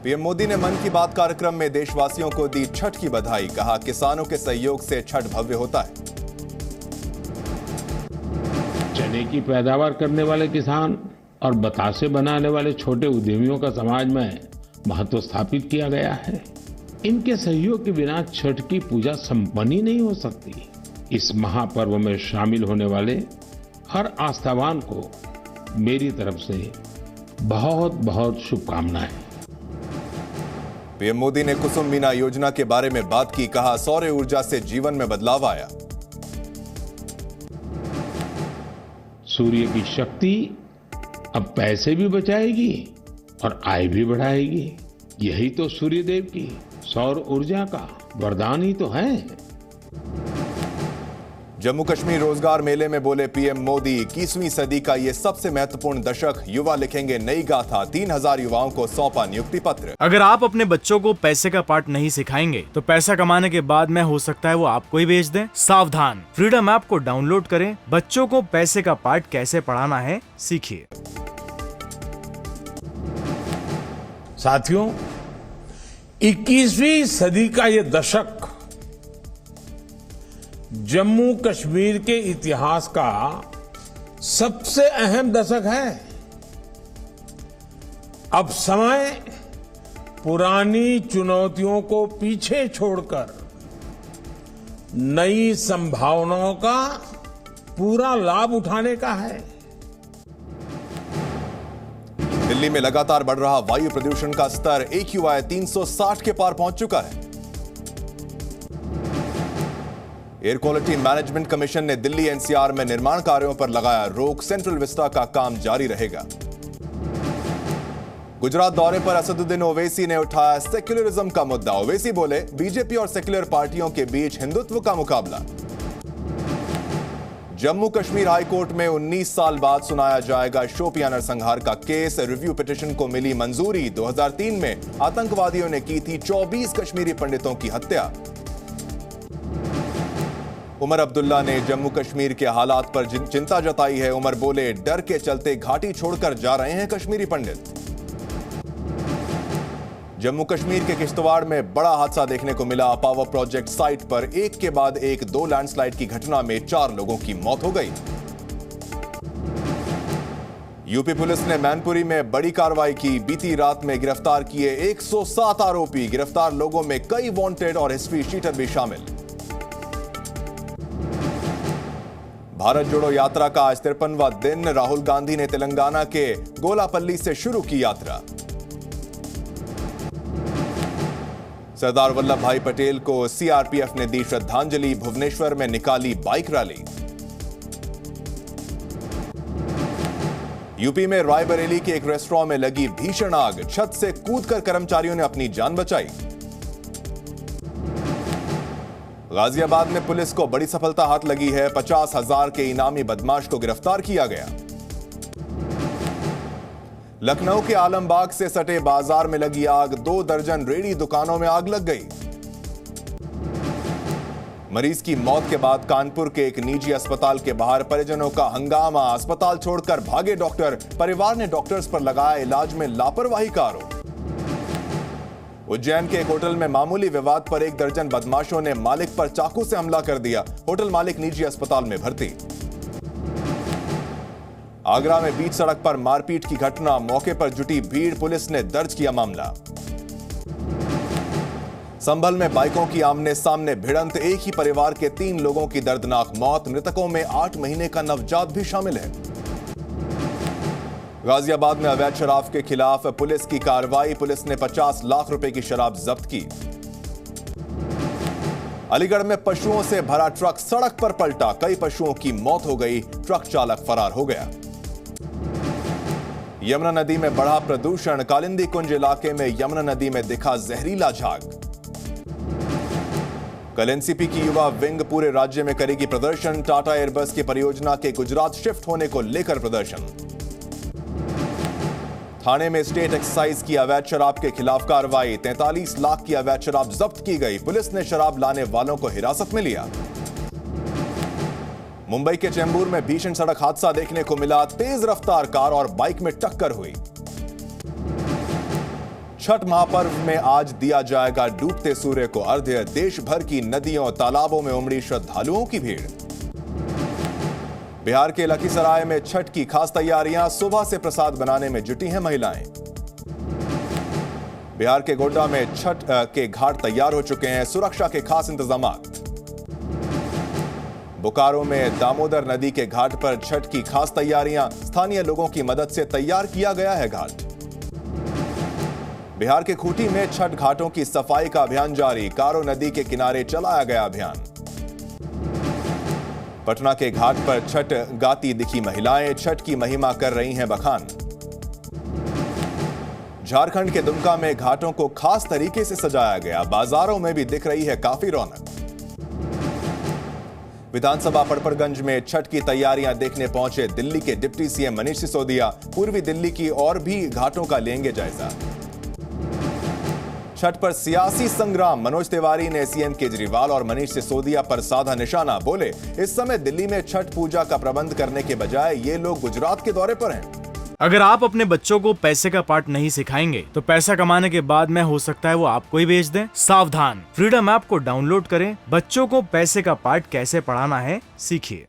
PM Modi ने मन की बात कार्यक्रम में देशवासियों को दी छठ की बधाई। कहा, किसानों के सहयोग से छठ भव्य होता है। चने की पैदावार करने वाले किसान और बतासे बनाने वाले छोटे उद्यमियों का समाज में महत्व स्थापित किया गया है। इनके सहयोग के बिना छठ की पूजा संपन्न ही नहीं हो सकती। इस महापर्व में शामिल होने वाले हर आस्थावान को मेरी तरफ से बहुत बहुत शुभकामनाएं। पीएम मोदी ने कुसुम मीना योजना के बारे में बात की। कहा, सौर ऊर्जा से जीवन में बदलाव आया। सूर्य की शक्ति अब पैसे भी बचाएगी और आय भी बढ़ाएगी। यही तो सूर्य देव की सौर ऊर्जा का वरदान ही तो है। जम्मू कश्मीर रोजगार मेले में बोले पीएम मोदी, 21वीं सदी का ये सबसे महत्वपूर्ण दशक, युवा लिखेंगे नई गाथा। 3000 युवाओं को सौंपा नियुक्ति पत्र। अगर आप अपने बच्चों को पैसे का पाठ नहीं सिखाएंगे तो पैसा कमाने के बाद में हो सकता है वो आपको ही बेच दें। सावधान, फ्रीडम ऐप को डाउनलोड करें, बच्चों को पैसे का पाठ कैसे पढ़ाना है सीखिए। साथियों, 21वीं सदी का ये दशक जम्मू कश्मीर के इतिहास का सबसे अहम दशक है। अब समय पुरानी चुनौतियों को पीछे छोड़कर नई संभावनाओं का पूरा लाभ उठाने का है। दिल्ली में लगातार बढ़ रहा वायु प्रदूषण का स्तर AQI 360 के पार पहुंच चुका है। एयर क्वालिटी मैनेजमेंट कमीशन ने दिल्ली NCR में निर्माण कार्यों पर लगाया रोक। सेंट्रल विस्टा का काम जारी रहेगा। गुजरात दौरे पर असदुद्दीन ओवैसी ने उठाया सेक्युलरिज्म का मुद्दा। ओवैसी बोले, बीजेपी और सेक्युलर पार्टियों के बीच हिंदुत्व का मुकाबला। जम्मू कश्मीर हाईकोर्ट में 19 साल बाद सुनाया जाएगा शोपियां नरसंहार का केस। रिव्यू पिटीशन को मिली मंजूरी। 2003 में आतंकवादियों ने की थी 24 कश्मीरी पंडितों की हत्या। उमर अब्दुल्ला ने जम्मू कश्मीर के हालात पर चिंता जताई है। उमर बोले, डर के चलते घाटी छोड़कर जा रहे हैं कश्मीरी पंडित। जम्मू कश्मीर के किश्तवाड़ में बड़ा हादसा देखने को मिला। पावर प्रोजेक्ट साइट पर एक के बाद एक 2 लैंडस्लाइड की घटना में 4 लोगों की मौत हो गई। यूपी पुलिस ने मैनपुरी में बड़ी कार्रवाई की। बीती रात में गिरफ्तार किए 107 आरोपी। गिरफ्तार लोगों में कई वांटेड और हिस्ट्री शीटर भी शामिल। भारत जोड़ो यात्रा का आज 53वां दिन। राहुल गांधी ने तेलंगाना के गोलापल्ली से शुरू की यात्रा। सरदार वल्लभ भाई पटेल को CRPF ने दी श्रद्धांजलि। भुवनेश्वर में निकाली बाइक रैली। यूपी में रायबरेली के एक रेस्टोरेंट में लगी भीषण आग। छत से कूदकर कर्मचारियों ने अपनी जान बचाई। गाजियाबाद में पुलिस को बड़ी सफलता हाथ लगी है। 50,000 के इनामी बदमाश को गिरफ्तार किया गया। लखनऊ के आलमबाग से सटे बाजार में लगी आग। 2 दर्जन रेहड़ी दुकानों में आग लग गई। मरीज की मौत के बाद कानपुर के एक निजी अस्पताल के बाहर परिजनों का हंगामा। अस्पताल छोड़कर भागे डॉक्टर। परिवार ने डॉक्टर्स पर लगाया इलाज में लापरवाही का आरोप। उज्जैन के एक होटल में मामूली विवाद पर 1 दर्जन बदमाशों ने मालिक पर चाकू से हमला कर दिया। होटल मालिक निजी अस्पताल में भर्ती। आगरा में बीच सड़क पर मारपीट की घटना। मौके पर जुटी भीड़। पुलिस ने दर्ज किया मामला। संभल में बाइकों की आमने सामने भिड़ंत। एक ही परिवार के 3 लोगों की दर्दनाक मौत। मृतकों में 8 महीने का नवजात भी शामिल है। गाजियाबाद में अवैध शराब के खिलाफ पुलिस की कार्रवाई। पुलिस ने 50 लाख रुपए की शराब जब्त की। अलीगढ़ में पशुओं से भरा ट्रक सड़क पर पलटा। कई पशुओं की मौत हो गई। ट्रक चालक फरार हो गया। यमुना नदी में बढ़ा प्रदूषण। कालिंदी कुंज इलाके में यमुना नदी में दिखा जहरीला झाग। कल एनसीपी की युवा विंग पूरे राज्य में करेगी प्रदर्शन। टाटा एयरबस की परियोजना के गुजरात शिफ्ट होने को लेकर प्रदर्शन। थाने में स्टेट एक्साइज की अवैध शराब के खिलाफ कार्रवाई। 43 लाख की अवैध शराब जब्त की गई। पुलिस ने शराब लाने वालों को हिरासत में लिया। मुंबई के चेंबूर में भीषण सड़क हादसा देखने को मिला। तेज रफ्तार कार और बाइक में टक्कर हुई। छठ महापर्व में आज दिया जाएगा डूबते सूर्य को अर्घ्य। देश भर की नदियों तालाबों में उमड़ी श्रद्धालुओं की भीड़। बिहार के लखीसराय में छठ की खास तैयारियां, सुबह से प्रसाद बनाने में जुटी हैं महिलाएं। बिहार के गोड्डा में छठ के घाट तैयार हो चुके हैं, सुरक्षा के खास इंतजामात। बोकारो में दामोदर नदी के घाट पर छठ की खास तैयारियां, स्थानीय लोगों की मदद से तैयार किया गया है घाट। बिहार के खूंटी में छठ घाटों की सफाई का अभियान जारी, कारो नदी के किनारे चलाया गया अभियान। पटना के घाट पर छठ गाती दिखी महिलाएं, छठ की महिमा कर रही हैं बखान। झारखंड के दुमका में घाटों को खास तरीके से सजाया गया, बाजारों में भी दिख रही है काफी रौनक। विधानसभा पड़पड़गंज में छठ की तैयारियां देखने पहुंचे दिल्ली के डिप्टी सीएम मनीष सिसोदिया, पूर्वी दिल्ली की और भी घाटों का लेंगे जायजा। छठ पर सियासी संग्राम, मनोज तिवारी ने सीएम केजरीवाल और मनीष सिसोदिया पर साधा निशाना, बोले इस समय दिल्ली में छठ पूजा का प्रबंध करने के बजाय ये लोग गुजरात के दौरे पर हैं। अगर आप अपने बच्चों को पैसे का पाठ नहीं सिखाएंगे तो पैसा कमाने के बाद में हो सकता है वो आपको ही बेच दें। सावधान, फ्रीडम ऐप को डाउनलोड करें, बच्चों को पैसे का पाठ कैसे पढ़ाना है सीखिए।